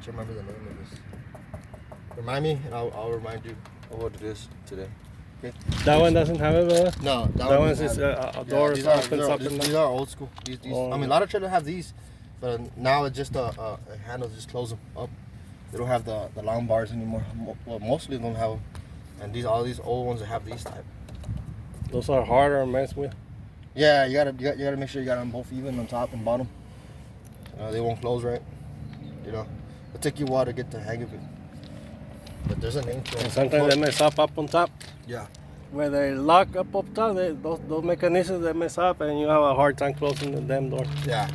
to remember the name of this. Remind me, and I'll remind you of what it is today. Okay. That one doesn't have it, brother? No, that one's just a door these opens are, up. these are old school. These I mean, a lot of trailers have these, but now it's just a handle to just close them up. They don't have the long bars anymore. Well, mostly don't have them. And all these old ones that have these type. Those are harder to mess with. Yeah, you gotta make sure you got them both even on top and bottom. They won't close right. You know, it'll take you a while to get the hang of it. But there's a name for it. And sometimes they mess up on top. Yeah. Where they lock up top, those mechanisms they mess up, and you have a hard time closing the damn door. Yeah.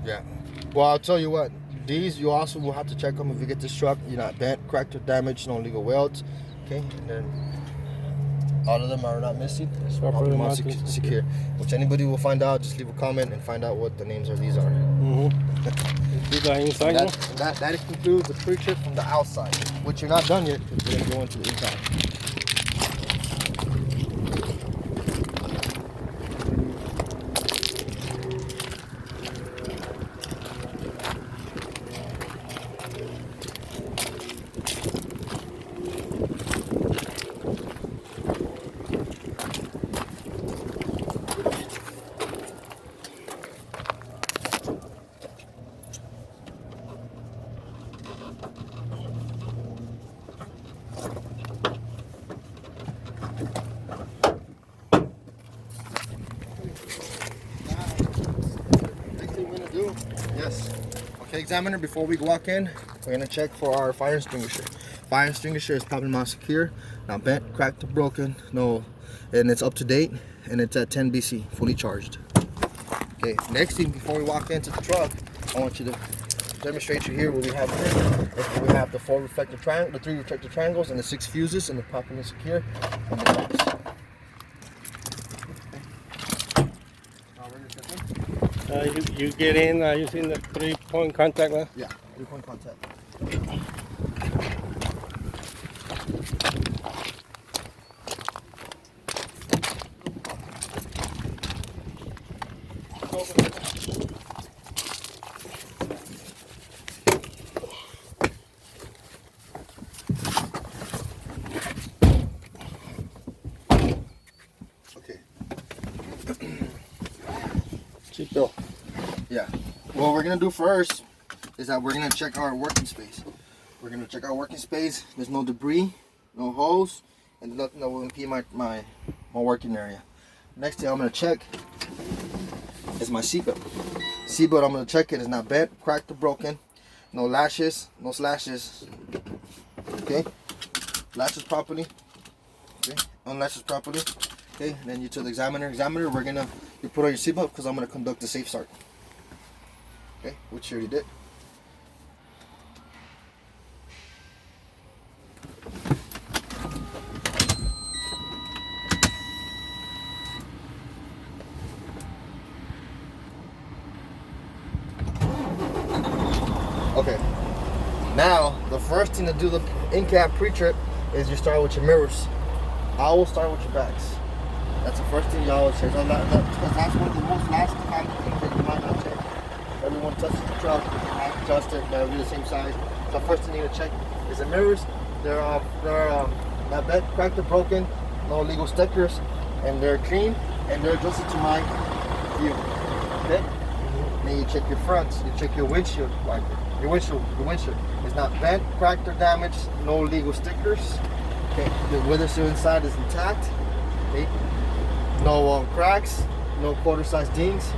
Yeah. Well, I'll tell you what. These you also will have to check them if you get this truck. You're not bent, cracked, or damaged. No illegal welds. Okay, and then all of them are not missing. It's properly secure. Which anybody will find out. Just leave a comment and find out what the names of these are. Inside. That concludes the pre-trip from the outside, which you're not done yet because we're gonna go into the inside. Yes. Okay, examiner, before we walk in, we're gonna check for our fire extinguisher. Fire extinguisher is probably not secure, not bent, cracked, or broken. No, and it's up to date, and it's at 10 BC, fully charged. Okay, next thing before we walk into the truck, I want you to demonstrate you here what we have here. We have the 4 reflective triangles, the 3 reflective triangles, and the 6 fuses, and the properly secure in the box. You get in using the 3-point contact, huh? Yeah, 3-point contact. Okay. Chito. Yeah. What we're gonna do first is that we're gonna check our working space. We're gonna check our working space. There's no debris, no holes, and nothing that will impede my working area. Next thing I'm gonna check is my seatbelt. Seatbelt, I'm gonna check it is not bent, cracked, or broken. No lashes, no slashes. Okay. Latches properly. Okay. Unlatches properly. Okay. And then you to the examiner. Examiner, you put on your seatbelt because I'm gonna conduct the safe start. Okay, which you already did. Okay, now the first thing to do the in-cab pre-trip is you start with your mirrors. I will start with your backs. That's the first thing you always check. Because that's one of the most last common things that you might not check. Everyone touches the truck, I adjust it, they'll be the same size. So first thing you need to check is the mirrors. They're not bent, cracked, or broken, no illegal stickers, and they're clean and they're adjusted to my view. Okay? Then you check your fronts, you check your windshield wiper. Your windshield is not bent, cracked, or damaged, no illegal stickers. Okay, the windshield inside is intact. Okay, no cracks, no quarter-size dings.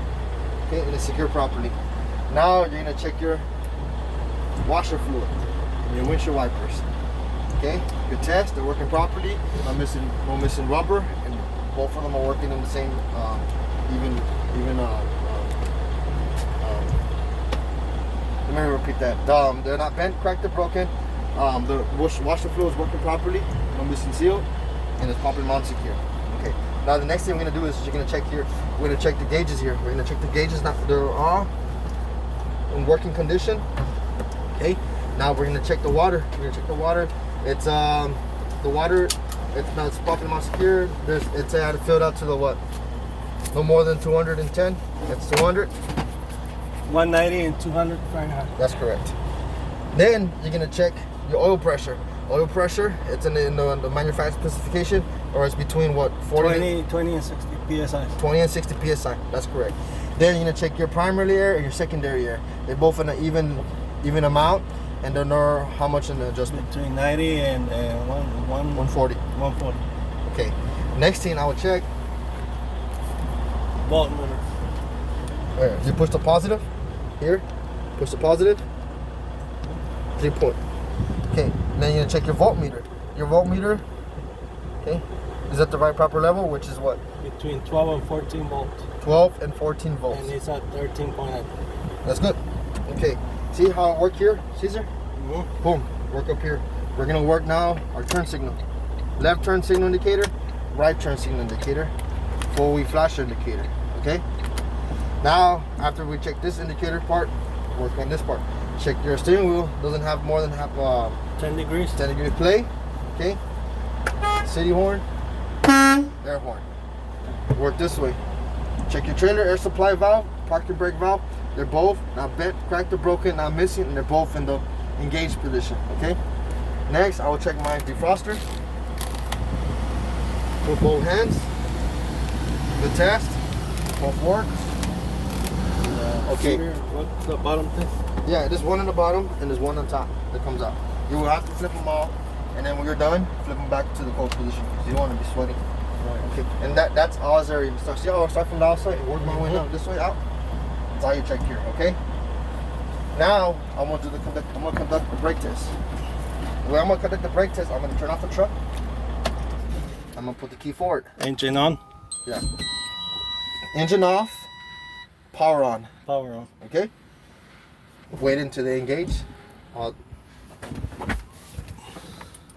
Okay, and it's secure properly. Now you're gonna check your washer fluid and your windshield wipers. Okay, good test, they're working properly. No missing rubber, and both of them are working in the same let me repeat that. They're not bent, cracked, or broken. The washer fluid is working properly, no missing seal, and it's properly mounted secure. Okay. Now the next thing we're gonna do is you're gonna check here. We're gonna check the gauges here. We're gonna check the gauges. Now they're all in working condition. Okay. Now we're gonna check the water. We're gonna check the water. It's the water. It's properly mounted secure. It's filled out to the what? No more than 210. That's 200. 190 and 200 Fahrenheit. That's correct. Then you're gonna check your oil pressure. Oil pressure, it's in the manufacturer specification, or it's between what, 20 and 60 psi. 20 and 60 psi. That's correct. Then you're gonna check your primary air and your secondary air. They're both in an even amount, and they know how much in the adjustment. Between 90 and 140. 140. Okay. Next thing I would check. Voltmeter. Where? You push the positive. Here. Push the positive. 3 point. Okay. Then you're gonna check your voltmeter. Your voltmeter. Okay. Is at the right proper level, which is what? Between 12 and 14 volts. 12 and 14 volts. And it's at 13.8. That's good. Okay. See how it work here, Caesar? Mm-hmm. Boom. Work up here. We're gonna work now our turn signal. Left turn signal indicator, right turn signal indicator, four-way flash indicator. Okay. Now, after we check this indicator part, work on this part. Check your steering wheel. Doesn't have more than 10 degrees. 10 degree play. Okay. City horn. Air horn. Work this way. Check your trailer air supply valve, parking brake valve. They're both not bent, cracked, or broken, not missing, and they're both in the engaged position. Okay. Next, I will check my defroster. With both hands. Good test. Both work. Okay. What's the bottom thing? Yeah, there's one on the bottom and there's one on top that comes out. You will have to flip them all, and then when you're done, flip them back to the cold position because you don't want to be sweating. Right. Okay. And that's all there is. So see how I start from the outside and work my way down this way out. That's all you check here. Okay. Now I'm gonna conduct the brake test. When I'm gonna conduct the brake test, I'm gonna turn off the truck. I'm gonna put the key forward. Engine on. Yeah. Engine off. Power on. Power on. Okay. Wait until they engage.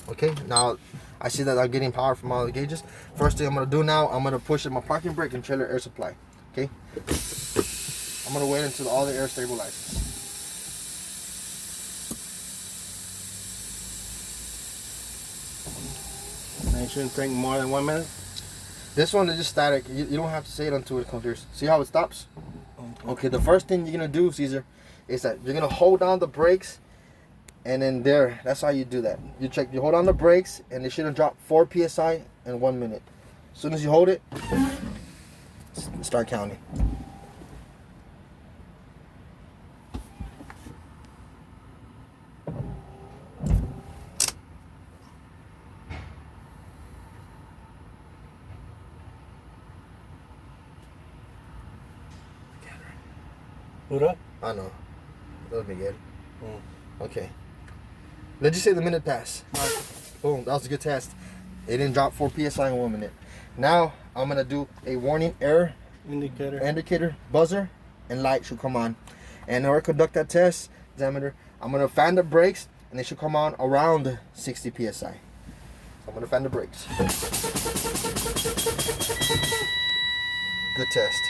Okay. Now I see that I'm getting power from all the gauges. First thing I'm gonna do now, I'm gonna push in my parking brake and trailer air supply. Okay. I'm gonna wait until all the air stabilizes. And it shouldn't take more than 1 minute. This one is just static. You don't have to say it until it comes here. See how it stops? Okay, the first thing you're gonna do, Caesar, is that you're gonna hold down the brakes, and then there. That's how you do that. You hold on the brakes, and it shouldn't drop 4 psi in 1 minute. As soon as you hold it, start counting. Put up. I know. That would be good. Okay. Let's just say the minute passed. Boom. That was a good test. It didn't drop 4 psi in 1 minute. Now I'm gonna do a warning air indicator, buzzer, and light should come on. And in order to conduct that test, diameter, I'm gonna fan the brakes, and they should come on around 60 psi. So I'm gonna fan the brakes. Good test.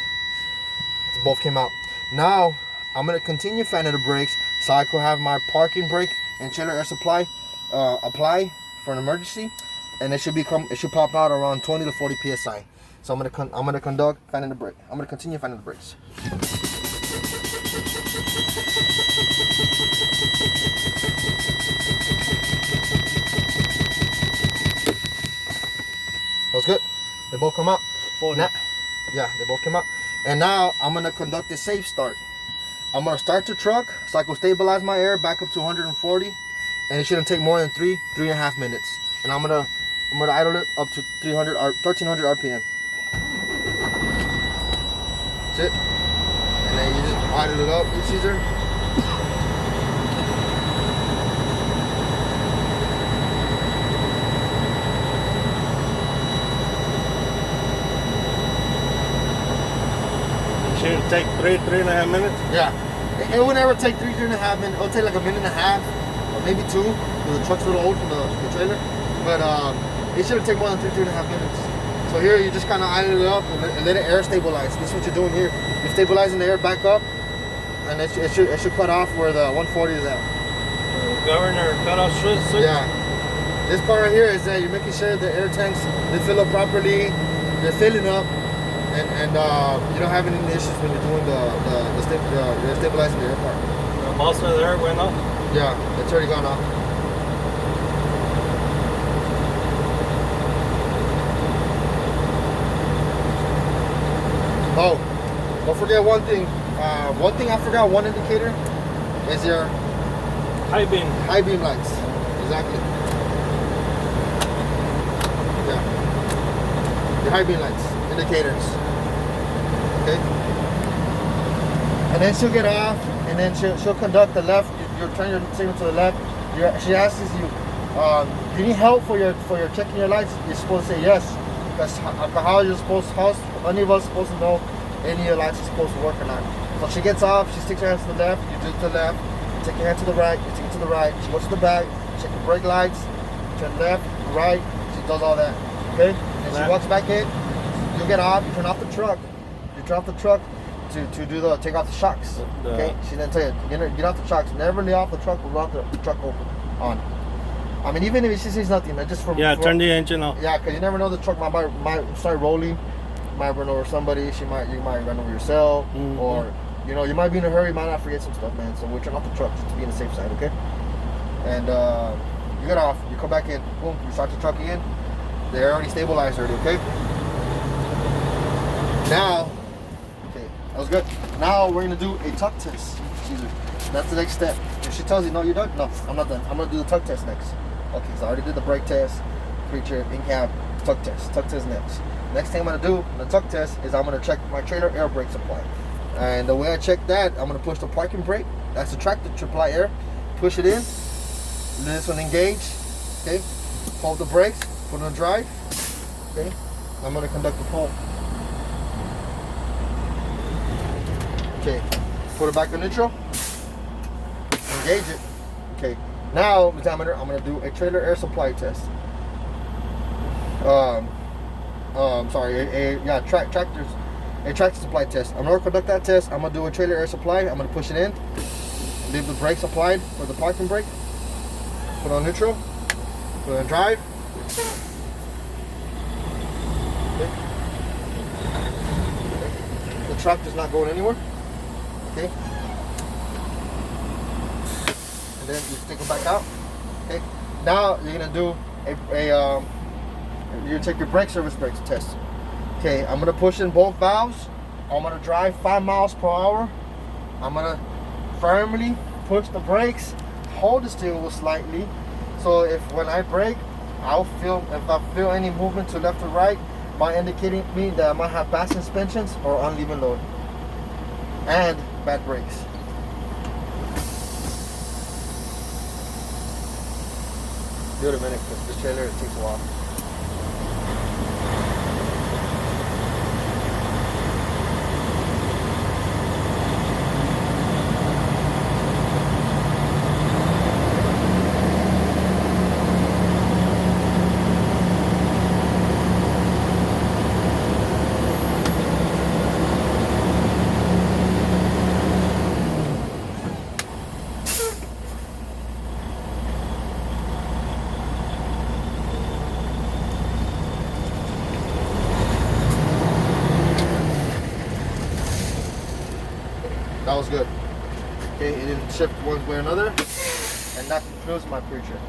Both came out. Now I'm gonna continue fanning the brakes so I could have my parking brake and trailer air supply apply for an emergency, and it should pop out around 20 to 40 psi. So I'm gonna conduct fanning the brake. I'm gonna continue fanning the brakes. That's good. They both come out. 40. Yeah, they both came out. And now I'm gonna conduct a safe start. I'm gonna start the truck so I can stabilize my air back up to 140, and it shouldn't take more than 3.5 minutes. And I'm gonna idle it up to 1300 RPM. That's it. And then you just idle it up, you Caesar. Shouldn't take 3.5 minutes. Yeah. It would never take 3.5 minutes. It'll take like a minute and a half, or maybe 2, because the truck's a little old from the trailer. But it shouldn't take more than 3.5 minutes. So here you just kind of idle it up and let it air stabilize. This is what you're doing here. You're stabilizing the air back up, and it should cut off where the 140 is at. Governor cutoff switch. Yeah. This part right here is that you're making sure the air tanks they fill up properly. They're filling up. And you don't have any issues when you're doing the stabilizing the air part. The muffler there went off. Yeah, it's already gone off. Oh, don't forget one thing. One thing I forgot, one indicator is your High beam. high beam lights. Exactly. Yeah. Your high beam lights, indicators. Okay. And then she'll get off, and then she'll conduct the left. You'll turn your signal to the left. She asks you, do you need help for your checking your lights? You're supposed to say yes, because how any of us supposed to know any of your lights are supposed to work or not. So she gets off. She sticks her hands to the left. You do to the left. You take your hand to the right. You take it to the right. She goes to the back. Check the brake lights. Turn left, right. She does all that. Okay. And she walks back in. You get off. You turn off the truck. You turn off the truck to do the take off the shocks. Okay. She didn't tell you get off the shocks. Never lay off the truck without the truck open on. I mean, even if she says nothing, just from turn the engine off. Yeah, because you never know, the truck might start rolling. Might run over somebody. You might run over yourself, or you might be in a hurry. You might not forget some stuff, man. So we turn off the truck just to be on the safe side, okay? And you get off. You come back in. Boom. You start the truck again. They're already stabilized already, okay? Now, okay, that was good. Now we're gonna do a tuck test. That's the next step. If she tells you no, you're done. No, I'm not done. I'm gonna do the tuck test next. Okay, so I already did the brake test, pre-trip, in-cab, tuck test. Tuck test next. Next thing I'm gonna do in the tuck test is I'm gonna check my trailer air brake supply. And the way I check that, I'm gonna push the parking brake. That's the tractor to apply air. Push it in. Let this one engage. Okay. Hold the brakes. Put it on drive. Okay. I'm gonna conduct the pull. Okay. Put it back on neutral. Engage it. Okay. Now, altimeter, I'm gonna do a trailer air supply test. Tractor supply test. I'm gonna conduct that test. I'm gonna do a trailer air supply. I'm gonna push it in. Leave the brakes applied for the parking brake. Put on neutral. Put on drive. Okay. The tractor's not going anywhere. Okay. And then you stick it back out. Okay. Now you're gonna do you take your brake service brakes test. Okay, I'm gonna push in both valves. I'm gonna drive 5 miles per hour. I'm gonna firmly push the brakes, hold the steering wheel slightly. So when I brake, if I feel any movement to left or right, by indicating me that I might have bad suspensions or uneven load and bad brakes. Do it a minute, because this trailer, it takes a while. That was good. Okay, it didn't shift one way or another, and that concludes my pre-trip.